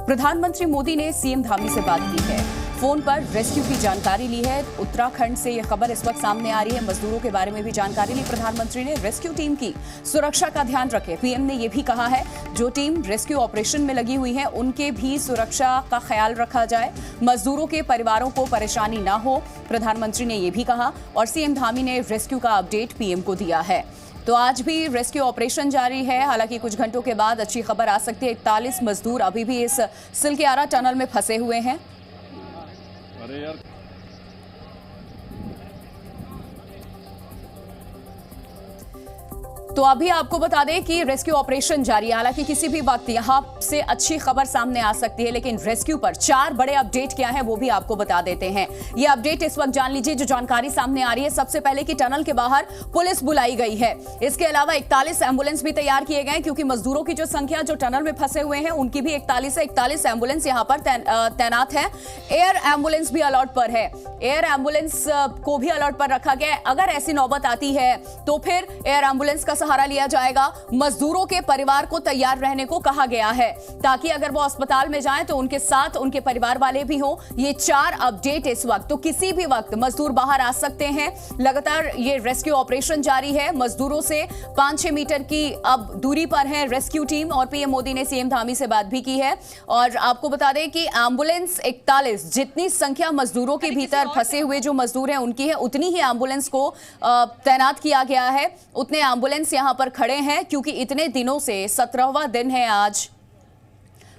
प्रधानमंत्री मोदी ने सीएम धामी से बात की है, फोन पर रेस्क्यू की जानकारी ली है। उत्तराखंड से यह खबर इस वक्त सामने आ रही है। मजदूरों के बारे में भी जानकारी ली प्रधानमंत्री ने। रेस्क्यू टीम की सुरक्षा का ध्यान रखें। पीएम ने यह भी कहा है जो टीम रेस्क्यू ऑपरेशन में लगी हुई है उनके भी सुरक्षा का ख्याल रखा जाए, मजदूरों के परिवारों को परेशानी ना हो, प्रधानमंत्री ने यह भी कहा। और सीएम धामी ने रेस्क्यू का अपडेट पीएम को दिया है। तो आज भी रेस्क्यू ऑपरेशन जारी है। हालांकि कुछ घंटों के बाद अच्छी खबर आ सकती है। 41 मजदूर अभी भी इस सिलक्यारा टनल में फंसे हुए हैं। अरे यार तो अभी आपको बता दें कि रेस्क्यू ऑपरेशन जारी है। हालांकि किसी भी वक्त यहां से अच्छी खबर सामने आ सकती है, लेकिन रेस्क्यू पर 4 बड़े अपडेट क्या है वो भी आपको बता देते हैं। ये अपडेट इस वक्त जान लीजिए जो जानकारी सामने आ रही है। सबसे पहले कि टनल के बाहर पुलिस बुलाई गई है। इसके अलावा 41 एम्बुलेंस भी तैयार किए गए, क्योंकि मजदूरों की जो संख्या जो टनल में फंसे हुए हैं उनकी भी 41 एम्बुलेंस यहां पर तैनात है। एयर एम्बुलेंस भी अलर्ट पर है। एयर एम्बुलेंस को भी अलर्ट पर रखा गया है। अगर ऐसी नौबत आती है तो फिर एयर एम्बुलेंस का सहारा लिया जाएगा। मजदूरों के परिवार को तैयार रहने को कहा गया है, ताकि अगर वो अस्पताल में जाएं तो उनके साथ उनके परिवार वाले भी हों। ये 4 अपडेट इस वक्त। तो किसी भी वक्त मजदूर बाहर आ सकते हैं। लगातार ये रेस्क्यू ऑपरेशन जारी है। मजदूरों से 5-6 मीटर की अब दूरी पर है रेस्क्यू टीम। और पीएम मोदी ने सीएम धामी से बात भी की है। और आपको बता दें कि एम्बुलेंस 41, जितनी संख्या मजदूरों के भीतर फंसे हुए जो मजदूर हैं उनकी है, उतनी ही एम्बुलेंस को तैनात किया गया है। उतने एम्बुलेंस यहां पर खड़े हैं, क्योंकि इतने दिनों से 17वां दिन है आज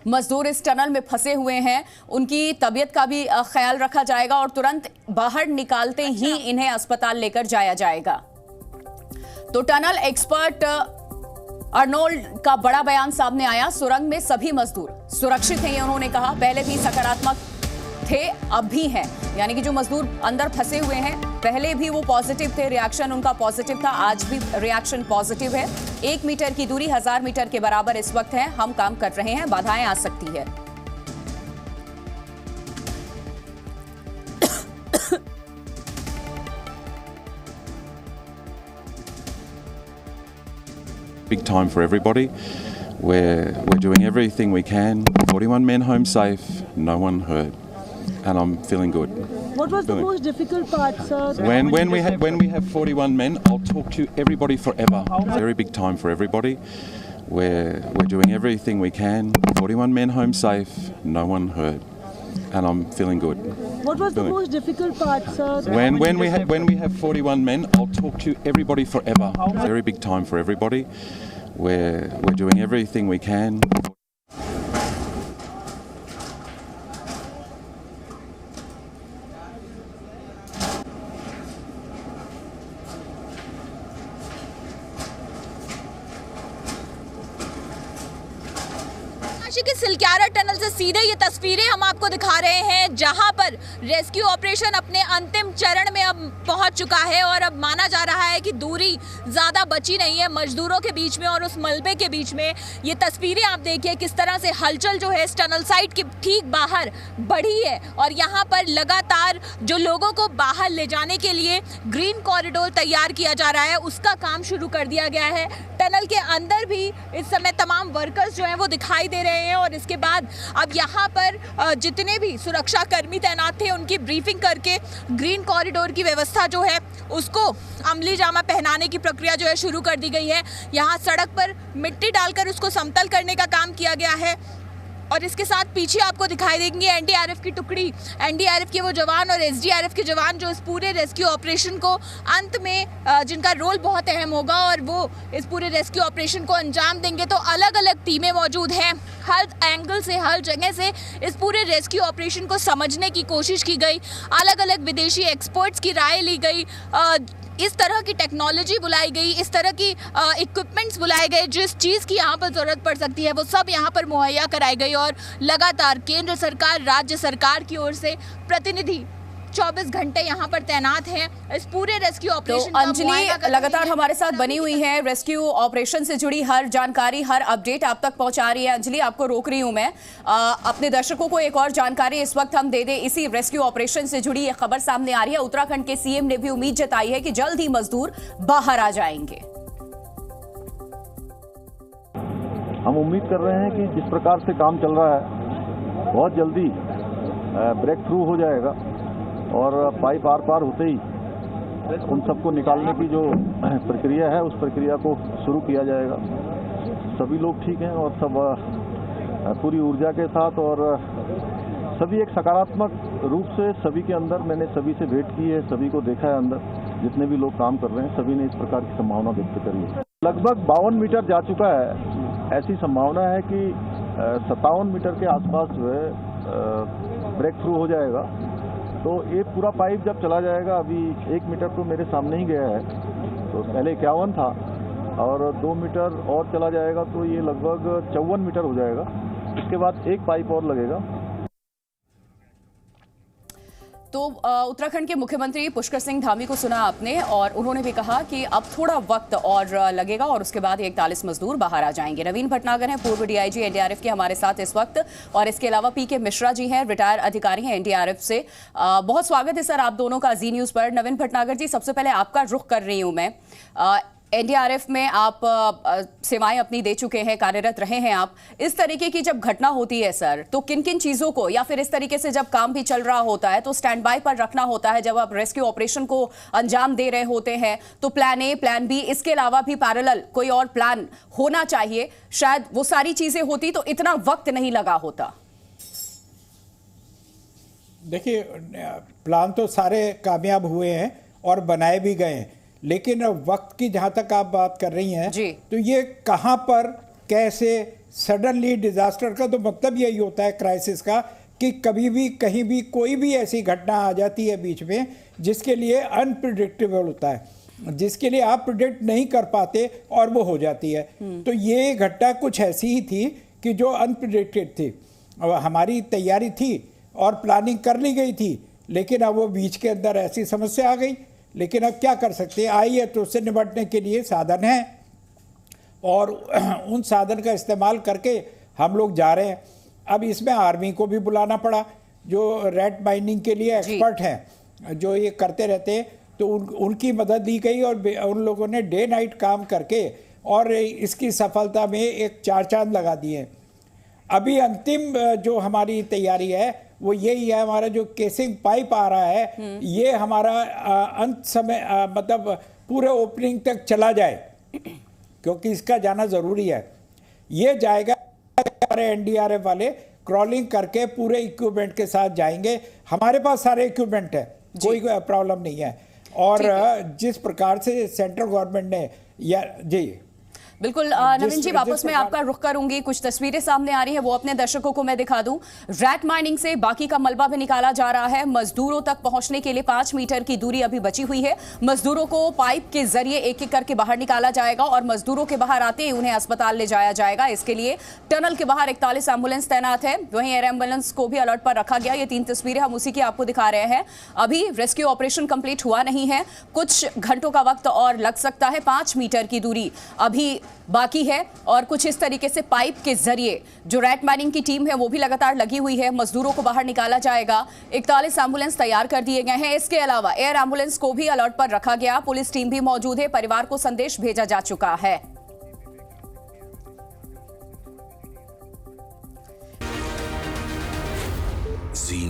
मजदूर इस टनल में फंसे हुए हैं। उनकी तबीयत का भी ख्याल रखा जाएगा और तुरंत बाहर निकालते ही इन्हें अस्पताल लेकर जाया जाएगा। तो टनल एक्सपर्ट अर्नोल्ड का बड़ा बयान सामने आया। सुरंग में सभी मजदूर सुरक्षित हैं, ये उन्होंने कहा। पहले भी सकारात्मक थे, अब भी हैं। यानी कि जो मजदूर अंदर फंसे हुए हैं पहले भी वो पॉजिटिव थे, रिएक्शन उनका पॉजिटिव था, आज भी रिएक्शन पॉजिटिव है। 1 मीटर की दूरी 1000 मीटर के बराबर इस वक्त है। हम काम कर रहे हैं, बाधाएं आ सकती है। big time for everybody. We're doing everything we can. 41 men home safe, no one hurt, and I'm feeling good. What was the most difficult part, sir? When we have 41 men, I'll talk to everybody forever. Very big time for everybody. We're doing everything we can. 41 men home safe, no one hurt, and I'm feeling good. What was the most difficult part, sir? When we have 41 men, I'll talk to everybody forever. Very big time for everybody. We're doing everything we can. के Silkyara tunnel से सीधे ये तस्वीरें हम आपको दिखा रहे हैं, जहां पर रेस्क्यू ऑपरेशन अपने अंतिम चरण में अब पहुंच चुका है। और अब माना जा रहा है कि दूरी ज़्यादा बची नहीं है मजदूरों के बीच में और उस मलबे के बीच में। ये तस्वीरें आप देखिए किस तरह से हलचल जो है इस टनल साइट के ठीक बाहर बढ़ी है। और यहाँ पर लगातार जो लोगों को बाहर ले जाने के लिए ग्रीन कॉरिडोर तैयार किया जा रहा है, उसका काम शुरू कर दिया गया है। टनल के अंदर भी इस समय तमाम वर्कर्स जो हैं वो दिखाई दे रहे हैं। और इसके बाद अब यहाँ पर जितने भी सुरक्षा कर्मी तैनात थे उनकी ब्रीफिंग करके ग्रीन कॉरिडोर की व्यवस्था जो है उसको अमली जामा पहनाने की प्रक्रिया जो है शुरू कर दी गई है। यहाँ सड़क पर मिट्टी डालकर उसको समतल करने का काम किया गया है। और इसके साथ पीछे आपको दिखाई देंगे एनडीआरएफ की टुकड़ी, एनडीआरएफ के वो जवान और एसडीआरएफ के जवान जो इस पूरे रेस्क्यू ऑपरेशन को अंत में जिनका रोल बहुत अहम होगा और वो इस पूरे रेस्क्यू ऑपरेशन को अंजाम देंगे। तो अलग अलग टीमें मौजूद हैं, हर एंगल से हर जगह से इस पूरे रेस्क्यू ऑपरेशन को समझने की कोशिश की गई। अलग अलग विदेशी एक्सपर्ट्स की राय ली गई, इस तरह की टेक्नोलॉजी बुलाई गई, इस तरह की इक्विपमेंट्स बुलाए गए, जिस चीज़ की यहाँ पर ज़रूरत पड़ सकती है वो सब यहाँ पर मुहैया कराई गई। और लगातार केंद्र सरकार, राज्य सरकार की ओर से प्रतिनिधि 24 घंटे यहाँ पर तैनात हैं इस पूरे रेस्क्यू ऑपरेशन। तो अंजलि लगातार हमारे साथ बनी हुई है, रेस्क्यू ऑपरेशन से जुड़ी हर जानकारी, हर अपडेट आप तक पहुंचा रही है। अंजलि, आपको रोक रही हूं मैं, अपने दर्शकों को एक और जानकारी इस वक्त हम दे दें। इसी रेस्क्यू ऑपरेशन से जुड़ी एक खबर सामने आ रही है। उत्तराखंड के सीएम ने भी उम्मीद जताई है कि जल्द ही मजदूर बाहर आ जाएंगे। हम उम्मीद कर रहे हैं कि जिस प्रकार से काम चल रहा है बहुत जल्दी ब्रेक थ्रू हो जाएगा और पाइप आर पार होते ही उन सबको निकालने की जो प्रक्रिया है उस प्रक्रिया को शुरू किया जाएगा। सभी लोग ठीक हैं और सब पूरी ऊर्जा के साथ और सभी एक सकारात्मक रूप से सभी के अंदर, मैंने सभी से भेंट की है, सभी को देखा है अंदर, जितने भी लोग काम कर रहे हैं सभी ने इस प्रकार की संभावना व्यक्त करी है। लगभग 52 मीटर जा चुका है। ऐसी संभावना है कि 57 मीटर के आसपास जो है ब्रेक थ्रू हो जाएगा। तो ये पूरा पाइप जब चला जाएगा, अभी 1 मीटर तो मेरे सामने ही गया है, तो पहले 51 था और 2 मीटर और चला जाएगा तो ये लगभग 54 मीटर हो जाएगा। इसके बाद एक पाइप और लगेगा। तो उत्तराखंड के मुख्यमंत्री पुष्कर सिंह धामी को सुना आपने और उन्होंने भी कहा कि अब थोड़ा वक्त और लगेगा और उसके बाद 41 मजदूर बाहर आ जाएंगे। नवीन भटनागर हैं, पूर्व डीआईजी एनडीआरएफ के हमारे साथ इस वक्त, और इसके अलावा पीके मिश्रा जी हैं, रिटायर अधिकारी हैं एनडीआरएफ से। बहुत स्वागत है सर आप दोनों का जी न्यूज पर। नवीन भटनागर जी, सबसे पहले आपका रुख कर रही हूं मैं। एनडीआरएफ में आप सेवाएं अपनी दे चुके हैं, कार्यरत रहे हैं आप। इस तरीके की जब घटना होती है सर, तो किन किन चीजों को, या फिर इस तरीके से जब काम भी चल रहा होता है तो स्टैंड बाय पर रखना होता है, जब आप रेस्क्यू ऑपरेशन को अंजाम दे रहे होते हैं तो प्लान ए, प्लान बी, इसके अलावा भी पैरेलल कोई और प्लान होना चाहिए। शायद वो सारी चीजें होती तो इतना वक्त नहीं लगा होता। देखिए, प्लान तो सारे कामयाब हुए हैं और बनाए भी गए हैं, लेकिन वक्त की जहाँ तक आप बात कर रही हैं तो ये कहाँ पर कैसे सडनली डिजास्टर का तो मतलब यही होता है क्राइसिस का कि कभी भी कहीं भी कोई भी ऐसी घटना आ जाती है बीच में जिसके लिए अनप्रिडिक्टेबल होता है, जिसके लिए आप प्रिडिक्ट नहीं कर पाते और वो हो जाती है। तो ये घटना कुछ ऐसी ही थी कि जो अनप्रिडिक्टेड थी। अब हमारी तैयारी थी और प्लानिंग कर ली गई थी, लेकिन अब वो बीच के अंदर ऐसी समस्या आ गई। लेकिन अब क्या कर सकते हैं, आई है तो उससे निपटने के लिए साधन हैं और उन साधन का इस्तेमाल करके हम लोग जा रहे हैं। अब इसमें आर्मी को भी बुलाना पड़ा, जो रेड माइनिंग के लिए एक्सपर्ट हैं, जो ये करते रहते हैं, तो उनकी मदद ली गई और उन लोगों ने डे नाइट काम करके और इसकी सफलता में एक 4 चांद लगा दिए। अभी अंतिम जो हमारी तैयारी है वो यही है, हमारा जो केसिंग पाइप आ रहा है ये हमारा अंत समय मतलब पूरे ओपनिंग तक चला जाए, क्योंकि इसका जाना ज़रूरी है। ये जाएगा, हमारे एनडीआरएफ वाले क्रॉलिंग करके पूरे इक्विपमेंट के साथ जाएंगे। हमारे पास सारे इक्विपमेंट है, कोई प्रॉब्लम नहीं है। और जिस प्रकार से सेंट्रल गवर्नमेंट ने जी बिल्कुल नवीन जी, वापस मैं आपका रुख करूंगी। कुछ तस्वीरें सामने आ रही है, वो अपने दर्शकों को मैं दिखा दूं। रैट माइनिंग से बाकी का मलबा भी निकाला जा रहा है। मजदूरों तक पहुंचने के लिए 5 मीटर की दूरी अभी बची हुई है। मजदूरों को पाइप के जरिए एक एक करके बाहर निकाला जाएगा और मजदूरों के बाहर आते ही उन्हें अस्पताल ले जाया जाएगा। इसके लिए टनल के बाहर 41 एम्बुलेंस तैनात है, वहीं एयर एम्बुलेंस को भी अलर्ट पर रखा गया। ये 3 तस्वीरें हम उसी की आपको दिखा रहे हैं। अभी रेस्क्यू ऑपरेशन कंप्लीट हुआ नहीं है, कुछ घंटों का वक्त और लग सकता है। 5 मीटर की दूरी अभी बाकी है और कुछ इस तरीके से पाइप के जरिए जो रैट माइनिंग की टीम है वो भी लगातार लगी हुई है। मजदूरों को बाहर निकाला जाएगा। 41 एम्बुलेंस तैयार कर दिए गए हैं। इसके अलावा एयर एम्बुलेंस को भी अलर्ट पर रखा गया। पुलिस टीम भी मौजूद है। परिवार को संदेश भेजा जा चुका है। जी